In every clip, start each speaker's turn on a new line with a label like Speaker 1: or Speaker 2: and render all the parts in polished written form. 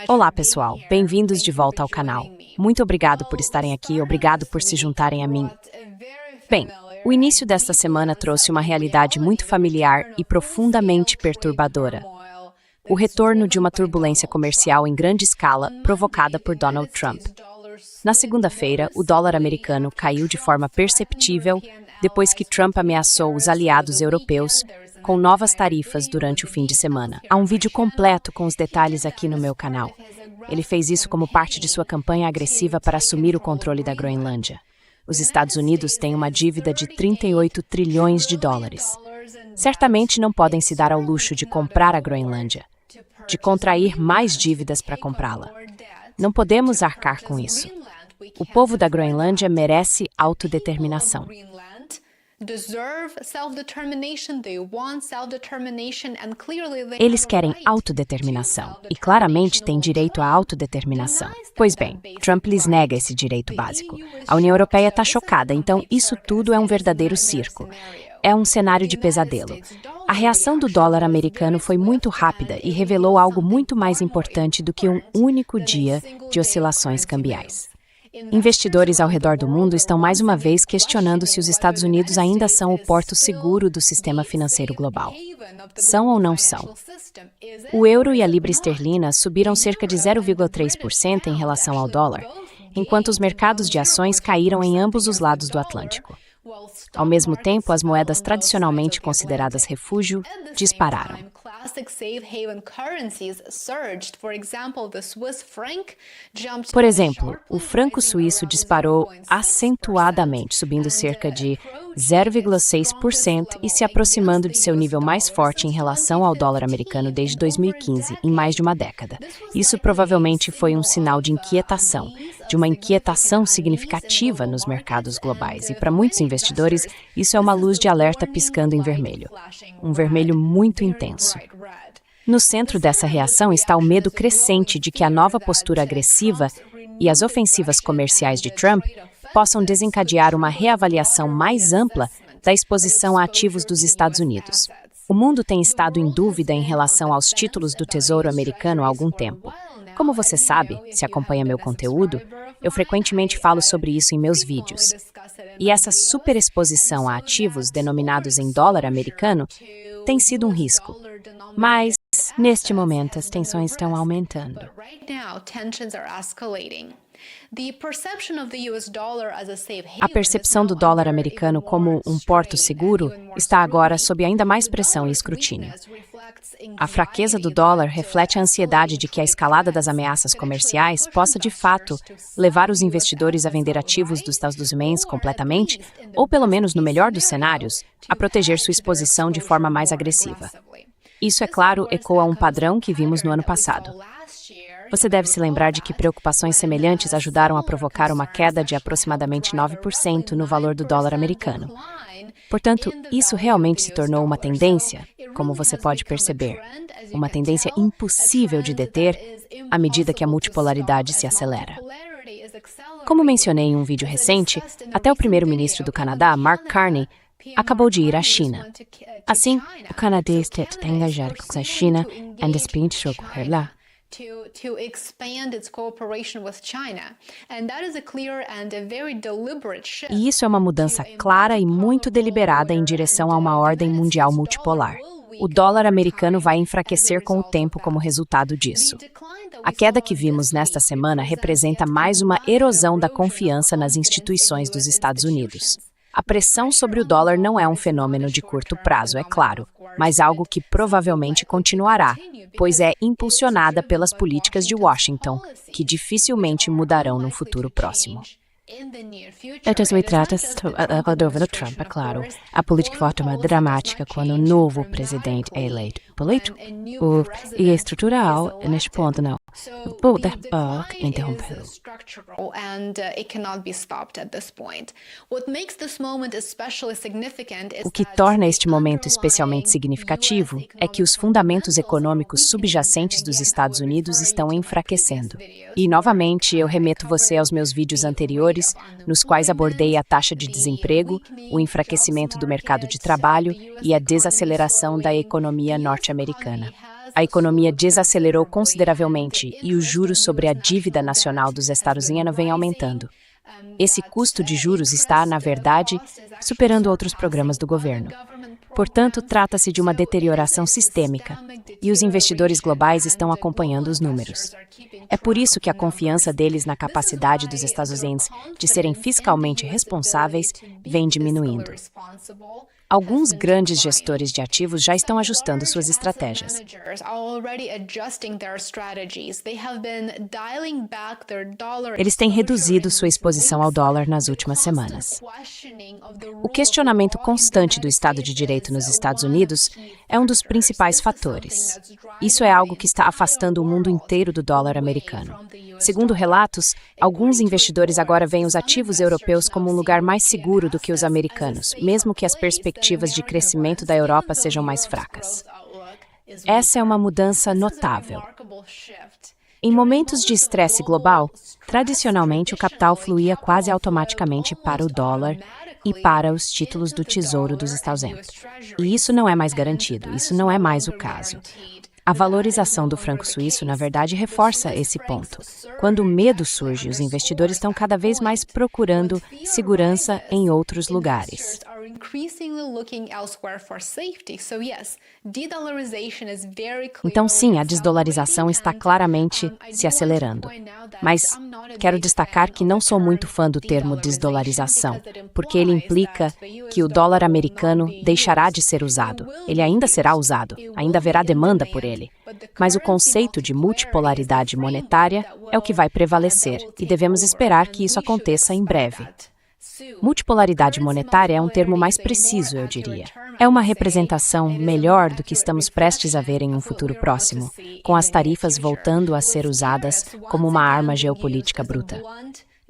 Speaker 1: Olá, pessoal. Bem-vindos de volta ao canal. Muito obrigado por estarem aqui, obrigado por se juntarem a mim. Bem, o início desta semana trouxe uma realidade muito familiar e profundamente perturbadora. O retorno de uma turbulência comercial em grande escala provocada por Donald Trump. Na segunda-feira, o dólar americano caiu de forma perceptível depois que Trump ameaçou os aliados europeus com novas tarifas durante o fim de semana. Há um vídeo completo com os detalhes aqui no meu canal. Ele fez isso como parte de sua campanha agressiva para assumir o controle da Groenlândia. Os Estados Unidos têm uma dívida de 38 trilhões de dólares. Certamente não podem se dar ao luxo de comprar a Groenlândia, de contrair mais dívidas para comprá-la. Não podemos arcar com isso. O povo da Groenlândia merece autodeterminação. Eles querem autodeterminação e claramente têm direito à autodeterminação. Pois bem, Trump lhes nega esse direito básico. A União Europeia está chocada, então isso tudo é um verdadeiro circo. É um cenário de pesadelo. A reação do dólar americano foi muito rápida e revelou algo muito mais importante do que um único dia de oscilações cambiais. Investidores ao redor do mundo estão mais uma vez questionando se os Estados Unidos ainda são o porto seguro do sistema financeiro global. São ou não são? O euro e a libra esterlina subiram cerca de 0,3% em relação ao dólar, enquanto os mercados de ações caíram em ambos os lados do Atlântico. Ao mesmo tempo, as moedas tradicionalmente consideradas refúgio dispararam. Por exemplo, o franco suíço disparou acentuadamente, subindo cerca de 0,6% e se aproximando de seu nível mais forte em relação ao dólar americano desde 2015, em mais de uma década. Isso provavelmente foi um sinal de inquietação, de uma inquietação significativa nos mercados globais. E para muitos investidores, isso é uma luz de alerta piscando em vermelho. Um vermelho muito intenso. No centro dessa reação está o medo crescente de que a nova postura agressiva e as ofensivas comerciais de Trump possam desencadear uma reavaliação mais ampla da exposição a ativos dos Estados Unidos. O mundo tem estado em dúvida em relação aos títulos do Tesouro americano há algum tempo. Como você sabe, se acompanha meu conteúdo, eu frequentemente falo sobre isso em meus vídeos. E essa superexposição a ativos denominados em dólar americano tem sido um risco. Mas, neste momento, as tensões estão aumentando. A percepção do dólar americano como um porto seguro está agora sob ainda mais pressão e escrutínio. A fraqueza do dólar reflete a ansiedade de que a escalada das ameaças comerciais possa, de fato, levar os investidores a vender ativos dos Estados Unidos completamente, ou pelo menos, no melhor dos cenários, a proteger sua exposição de forma mais agressiva. Isso, é claro, ecoa um padrão que vimos no ano passado. Você deve se lembrar de que preocupações semelhantes ajudaram a provocar uma queda de aproximadamente 9% no valor do dólar americano. Portanto, isso realmente se tornou uma tendência, como você pode perceber, uma tendência impossível de deter à medida que a multipolaridade se acelera. Como mencionei em um vídeo recente, até o primeiro-ministro do Canadá, Mark Carney, acabou de ir à China. Assim, o Canadá está engajado com a China e despende correr lá. E isso é uma mudança clara e muito deliberada em direção a uma ordem mundial multipolar. O dólar americano vai enfraquecer com o tempo como resultado disso. A queda que vimos nesta semana representa mais uma erosão da confiança nas instituições dos Estados Unidos. A pressão sobre o dólar não é um fenômeno de curto prazo, é claro, mas algo que provavelmente continuará, pois é impulsionada pelas políticas de Washington, que dificilmente mudarão no futuro próximo. Se trata do Trump, é claro. A política forma dramática quando o novo presidente é eleito. E é estrutural neste ponto, não. Vou interrompê-lo. O que torna este momento especialmente significativo é que os fundamentos econômicos subjacentes dos Estados Unidos estão enfraquecendo. E, novamente, eu remeto você aos meus vídeos anteriores, nos quais abordei a taxa de desemprego, o enfraquecimento do mercado de trabalho e a desaceleração da economia norte-americana. a economia desacelerou consideravelmente e os juros sobre a dívida nacional dos Estados Unidos vem aumentando. Esse custo de juros está, na verdade, superando outros programas do governo. Portanto, trata-se de uma deterioração sistêmica, e os investidores globais estão acompanhando os números. É por isso que a confiança deles na capacidade dos Estados Unidos de serem fiscalmente responsáveis vem diminuindo. Alguns grandes gestores de ativos já estão ajustando suas estratégias. Eles têm reduzido sua exposição ao dólar nas últimas semanas. O questionamento constante do Estado de Direito nos Estados Unidos é um dos principais fatores. Isso é algo que está afastando o mundo inteiro do dólar americano. Segundo relatos, alguns investidores agora veem os ativos europeus como um lugar mais seguro do que os americanos, mesmo que as perspectivas de crescimento da Europa sejam mais fracas. Essa é uma mudança notável. Em momentos de estresse global, tradicionalmente o capital fluía quase automaticamente para o dólar e para os títulos do Tesouro dos Estados Unidos. E isso não é mais garantido, isso não é mais o caso. A valorização do franco suíço, na verdade, reforça esse ponto. Quando o medo surge, os investidores estão cada vez mais procurando segurança em outros lugares. Então, sim, a desdolarização está claramente se acelerando. Mas quero destacar que não sou muito fã do termo desdolarização, porque ele implica que o dólar americano deixará de ser usado. Ele ainda será usado, ainda haverá demanda por ele. Mas o conceito de multipolaridade monetária é o que vai prevalecer, e devemos esperar que isso aconteça em breve. Multipolaridade monetária é um termo mais preciso, eu diria. É uma representação melhor do que estamos prestes a ver em um futuro próximo, com as tarifas voltando a ser usadas como uma arma geopolítica bruta.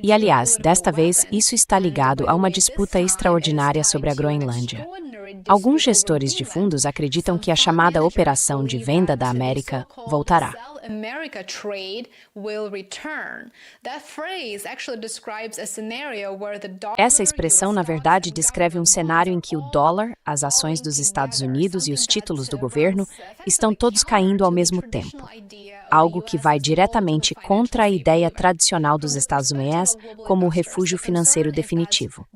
Speaker 1: E, aliás, desta vez, isso está ligado a uma disputa extraordinária sobre a Groenlândia. Alguns gestores de fundos acreditam que a chamada Operação de Venda da América voltará. Essa expressão, na verdade, descreve um cenário em que o dólar, as ações dos Estados Unidos e os títulos do governo estão todos caindo ao mesmo tempo. Algo que vai diretamente contra a ideia tradicional dos Estados Unidos como o refúgio financeiro definitivo.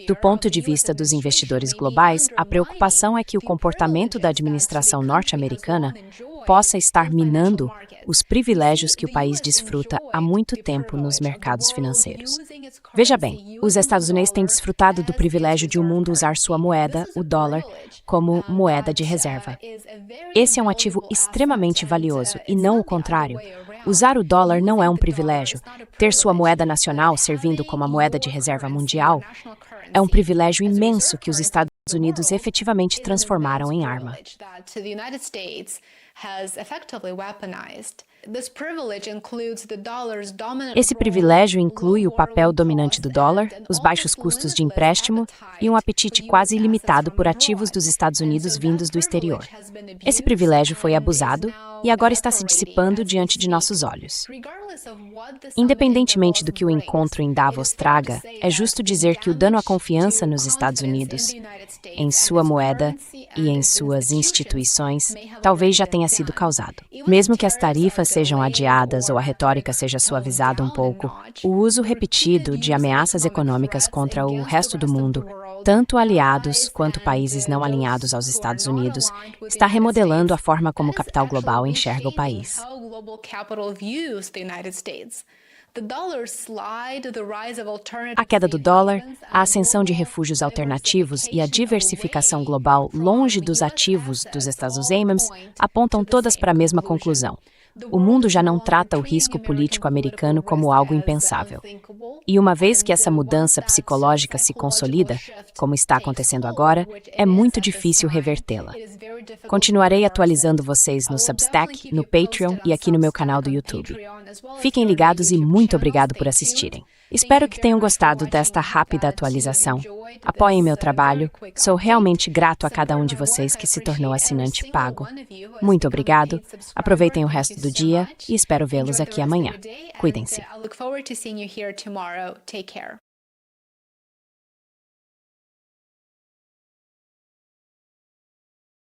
Speaker 1: Do ponto de vista dos investidores globais, a preocupação é que o comportamento da administração norte-americana possa estar minando os privilégios que o país desfruta há muito tempo nos mercados financeiros. Veja bem, os Estados Unidos têm desfrutado do privilégio de o mundo usar sua moeda, o dólar, como moeda de reserva. Esse é um ativo extremamente valioso e não o contrário. Usar o dólar não é um privilégio. Ter sua moeda nacional servindo como a moeda de reserva mundial é um privilégio imenso que os Estados Unidos efetivamente transformaram em arma. Esse privilégio inclui o papel dominante do dólar, os baixos custos de empréstimo e um apetite quase ilimitado por ativos dos Estados Unidos vindos do exterior. Esse privilégio foi abusado e agora está se dissipando diante de nossos olhos. Independentemente do que o encontro em Davos traga, é justo dizer que o dano à confiança nos Estados Unidos, em sua moeda e em suas instituições, talvez já tenha sido causado. Mesmo que as tarifas sejam adiadas ou a retórica seja suavizada um pouco, o uso repetido de ameaças econômicas contra o resto do mundo, tanto aliados quanto países não alinhados aos Estados Unidos, está remodelando a forma como o capital global enxerga o país. A queda do dólar, a ascensão de refúgios alternativos e a diversificação global longe dos ativos dos Estados Unidos apontam todas para a mesma conclusão. O mundo já não trata o risco político americano como algo impensável. E uma vez que essa mudança psicológica se consolida, como está acontecendo agora, é muito difícil revertê-la. Continuarei atualizando vocês no Substack, no Patreon e aqui no meu canal do YouTube. Fiquem ligados e muito obrigado por assistirem. Espero que tenham gostado desta rápida atualização. Apoiem meu trabalho. Sou realmente grato a cada um de vocês que se tornou assinante pago. Muito obrigado. Aproveitem o resto do dia e espero vê-los aqui amanhã. Cuidem-se.